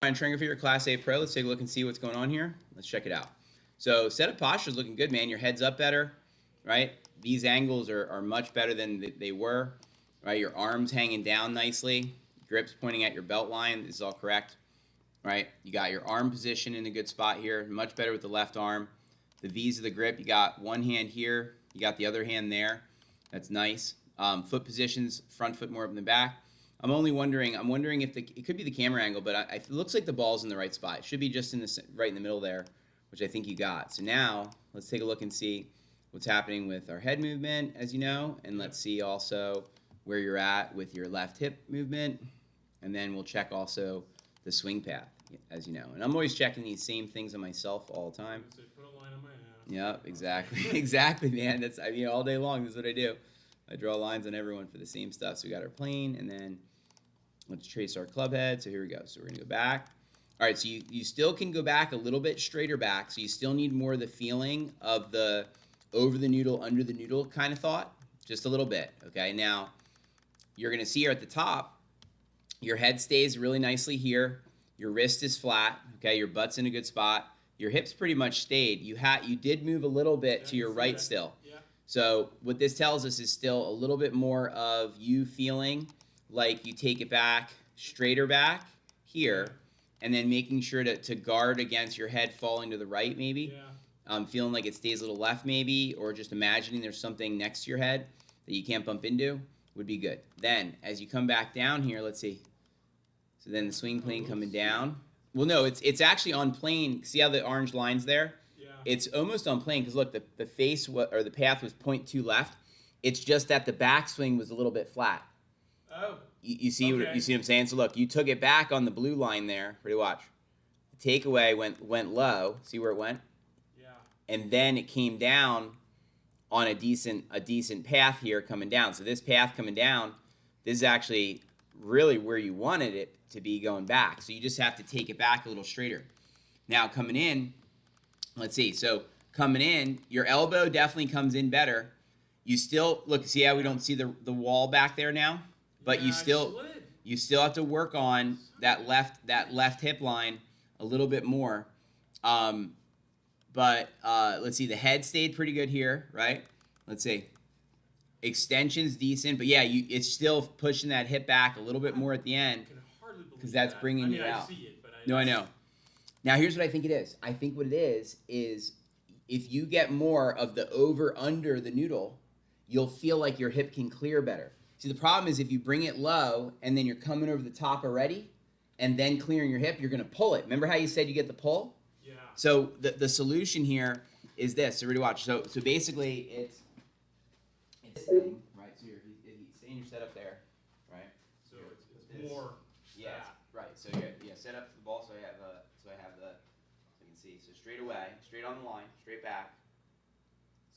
Ryan Tringer for your Class A Pro. Let's take a look and see what's going on here. Let's check it out. So setup posture is looking good, man. Your head's up better, right? These angles are much better than they were, right? Your arms hanging down nicely. Grips pointing at your belt line. This is all correct, right? You got your arm position in a good spot here. Much better with the left arm. The V's of the grip. You got one hand here. You got the other hand there. That's nice. Foot positions, front foot more up in the back. I'm wondering if it could be the camera angle, but it looks like the ball's in the right spot. It should be just right in the middle there, which I think you got. So now let's take a look and see what's happening with our head movement, as you know, and let's see also where you're at with your left hip movement, and then we'll check also the swing path, as you know. And I'm always checking these same things on myself all the time. So put a line on my ass. Yep, exactly, exactly, man. That's all day long. This is what I do. I draw lines on everyone for the same stuff. So we got our plane, and then let's trace our club head. So here we go. So we're going to go back. All right, so you still can go back a little bit straighter back. So you still need more of the feeling of the over the noodle, under the noodle kind of thought. Just a little bit, okay? Now, you're going to see here at the top, your head stays really nicely here. Your wrist is flat, okay? Your butt's in a good spot. Your hips pretty much stayed. You did move a little bit to your right still. Yeah. So what this tells us is still a little bit more of you feeling like you take it back, straighter back here, and then making sure to guard against your head falling to the right maybe. Yeah. Feeling like it stays a little left maybe, or just imagining there's something next to your head that you can't bump into would be good. Then as you come back down here, let's see. So then the swing plane coming down. Well, no, it's actually on plane. See how the orange line's there? Yeah. It's almost on plane because look, the face or the path was 0.2 left. It's just that the backswing was a little bit flat. Oh. You see Okay. what I'm saying? So look, you took it back on the blue line there. Ready, watch. The takeaway went low. See where it went? Yeah. And then it came down on a decent path here coming down. So this path coming down, this is actually really where you wanted it to be going back. So you just have to take it back a little straighter. Now coming in, let's see. So coming in, your elbow definitely comes in better. You still look. See how we don't see the wall back there now, but Yeah, you still have to work on that left hip line a little bit more. But let's see. The head stayed pretty good here, right? Let's see. Extension's decent, but yeah, it's still pushing that hip back a little bit more at the end. I can hardly believe Because that's that. bringing it it out. I see it, but No, I know. Now, here's what I think it is. I think what it is if you get more of the over under the noodle, you'll feel like your hip can clear better. See, the problem is if you bring it low and then you're coming over the top already and then clearing your hip, you're going to pull it. Remember how you said you get the pull? Yeah. So the solution here is this. So really watch. So basically it's thing, right? So you're stay in your setup there, right? So it's more. Yeah, that. right. So yeah, set up the ball so I have so you can see. So straight away, straight on the line, straight back.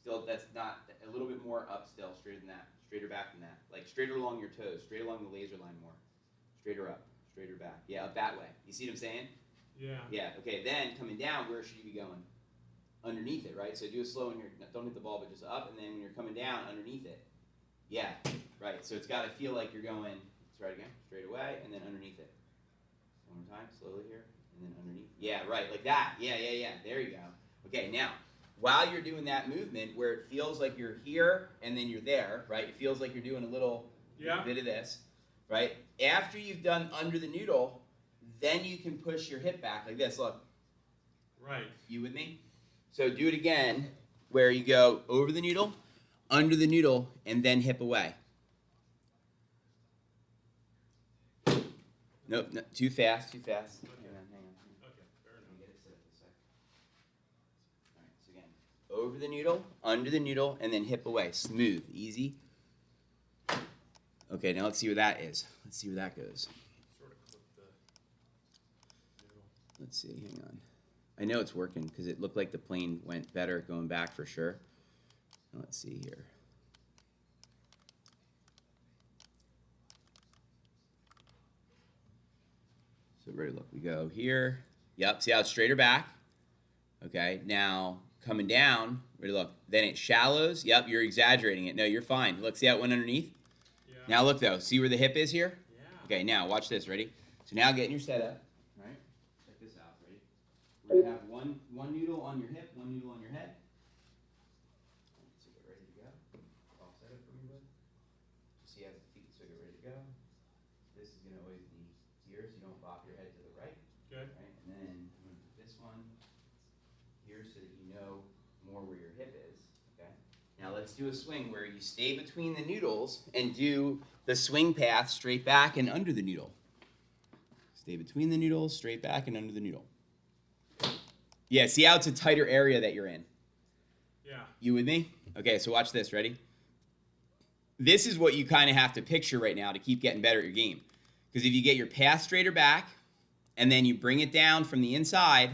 Still, that's not a little bit more up still, straighter than that, straighter back than that. Like straighter along your toes, straight along the laser line more. Straighter up, straighter back. Yeah, up that way. You see what I'm saying? Yeah. Yeah. Okay. Then coming down, where should you be going? Underneath it, right? So do a slow in here. Don't hit the ball, but just up, and then when you're coming down, underneath it. Yeah, right. So it's got to feel like you're going. Let's try it again. Straight away, and then underneath it. One more time, slowly here, and then underneath. Yeah, right, like that. Yeah. There you go. Okay, now while you're doing that movement, where it feels like you're here and then you're there, right? It feels like you're doing a little bit of this, right? After you've done under the noodle, then you can push your hip back like this. Look. Right. You with me? So do it again, where you go over the noodle, under the noodle, and then hip away. Nope, no, too fast. Okay. Hang on. Okay. Fair enough. Get it set up a sec. All right, so again, over the noodle, under the noodle, and then hip away. Smooth, easy. Okay, now let's see where that is. Let's see where that goes. Sort of clip the noodle. Let's see, hang on. I know it's working because it looked like the plane went better going back for sure. Let's see here. So ready, look, we go here. Yep, see how it's straighter back? Okay, now coming down, ready, look, then it shallows. Yep, you're exaggerating it. No, you're fine. Look, see how it went underneath? Yeah. Now look though, see where the hip is here? Yeah. Okay, now watch this, ready? So now get in your setup, right? You have one noodle on your hip, one noodle on your head. So get ready to go. All set up for me, bud. Just see how the feet, so get ready to go. This is gonna always be here, so you don't bop your head to the right. Okay. Right, and then I'm gonna put this one here so that you know more where your hip is. Okay. Now let's do a swing where you stay between the noodles and do the swing path straight back and under the noodle. Stay between the noodles, straight back and under the noodle. Yeah, see how it's a tighter area that you're in? Yeah. You with me? Okay, so watch this. Ready? This is what you kind of have to picture right now to keep getting better at your game. Because if you get your path straighter back, and then you bring it down from the inside,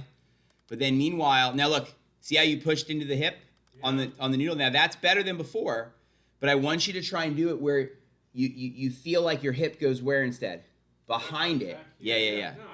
but then meanwhile, now look, see how you pushed into the hip on the noodle? Now that's better than before, but I want you to try and do it where you feel like your hip goes where instead? Behind it. Back. Yeah. No,